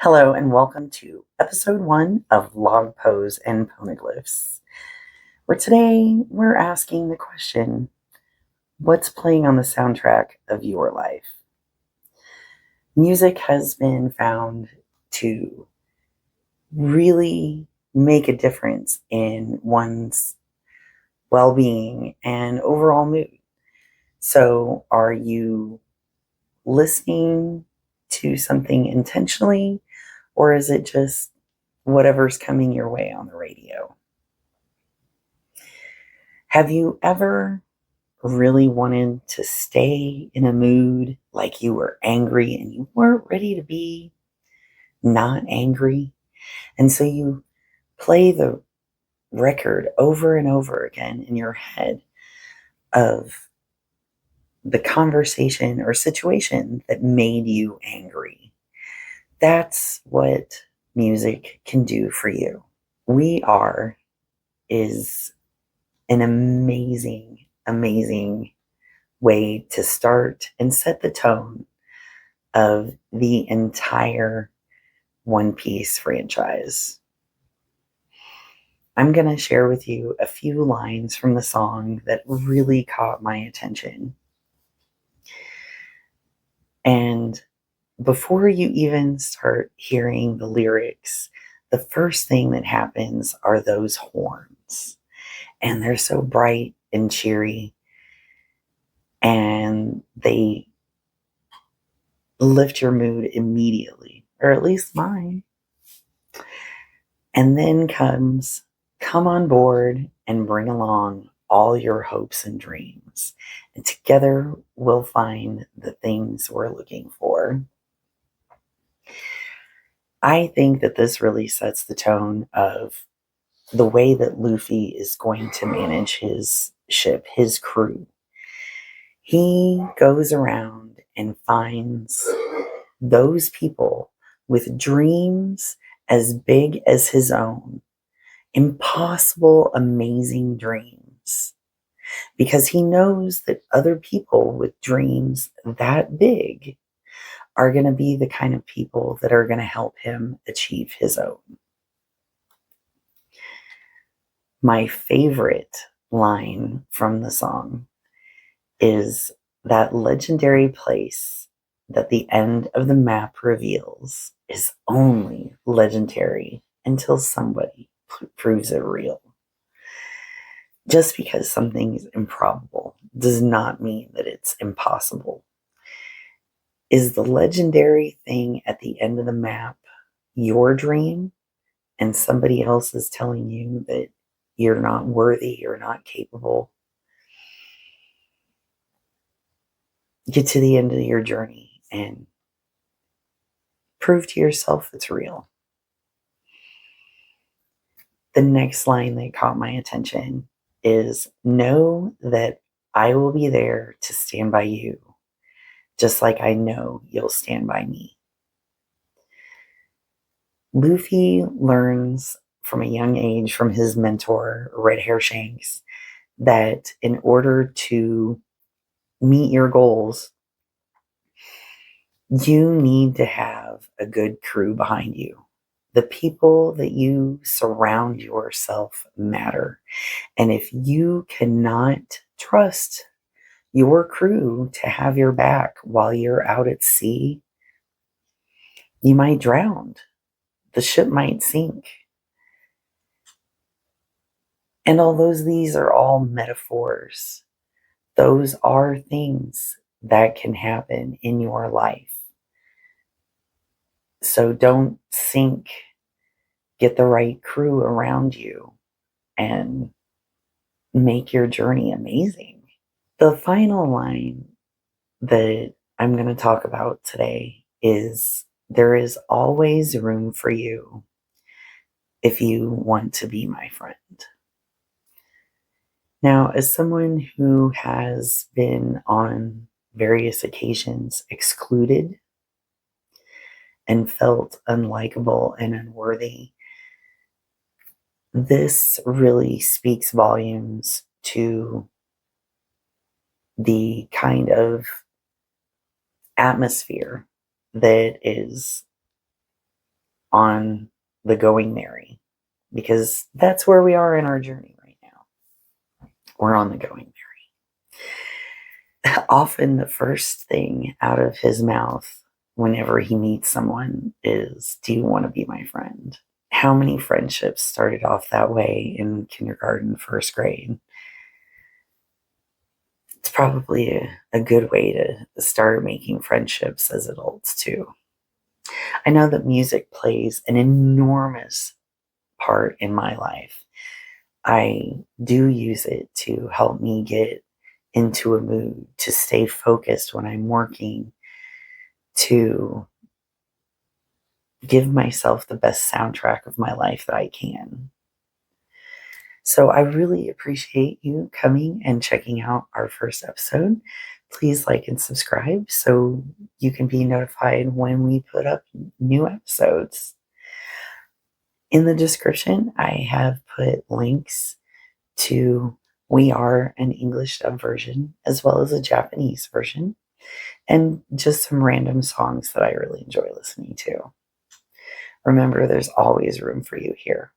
Hello and welcome to episode 1 of Logpose and Poneglyphs, where today we're asking the question, what's playing on the soundtrack of your life? Music has been found to really make a difference in one's well-being and overall mood. So are you listening to something intentionally, or is it just whatever's coming your way on the radio? Have you ever really wanted to stay in a mood like you were angry and you weren't ready to be not angry? And so you play the record over and over again in your head of the conversation or situation that made you angry. That's what music can do for you. We Are is an amazing, amazing way to start and set the tone of the entire One Piece franchise. I'm going to share with you a few lines from the song that really caught my attention. And before you even start hearing the lyrics, the first thing that happens are those horns. And they're so bright and cheery. And they lift your mood immediately, or at least mine. And then comes, come on board and bring along all your hopes and dreams. And together we'll find the things we're looking for. I think that this really sets the tone of the way that Luffy is going to manage his ship, his crew. He goes around and finds those people with dreams as big as his own, impossible, amazing dreams, because he knows that other people with dreams that big are going to be the kind of people that are going to help him achieve his own. My favorite line from the song is that legendary place that the end of the map reveals is only legendary until somebody proves it real. Just because something is improbable does not mean that it's impossible. Is the legendary thing at the end of the map your dream, and somebody else is telling you that you're not worthy, you're not capable? Get to the end of your journey and prove to yourself it's real. The next line that caught my attention is, know that I will be there to stand by you, just like I know you'll stand by me. Luffy learns from a young age from his mentor, Red Hair Shanks, that in order to meet your goals, you need to have a good crew behind you. The people that you surround yourself matter. And if you cannot trust your crew to have your back while you're out at sea, you might drown. The ship might sink. And although these are all metaphors, those are things that can happen in your life. So don't sink. Get the right crew around you and make your journey amazing. The final line that I'm going to talk about today is There is always room for you if you want to be my friend. Now, as someone who has been on various occasions excluded and felt unlikable and unworthy, this really speaks volumes to the kind of atmosphere that is on the Going Merry, because that's where we are in our journey right now. We're on the Going Merry. Often the first thing out of his mouth whenever he meets someone is, "Do you want to be my friend?" How many friendships started off that way in kindergarten, first grade? It's probably a good way to start making friendships as adults too. I know that music plays an enormous part in my life. I do use it to help me get into a mood, to stay focused when I'm working, to give myself the best soundtrack of my life that I can. So I really appreciate you coming and checking out our first episode. Please like and subscribe so you can be notified when we put up new episodes. In the description, I have put links to We Are an English dub version as well as a Japanese version, and just some random songs that I really enjoy listening to. Remember, there's always room for you here.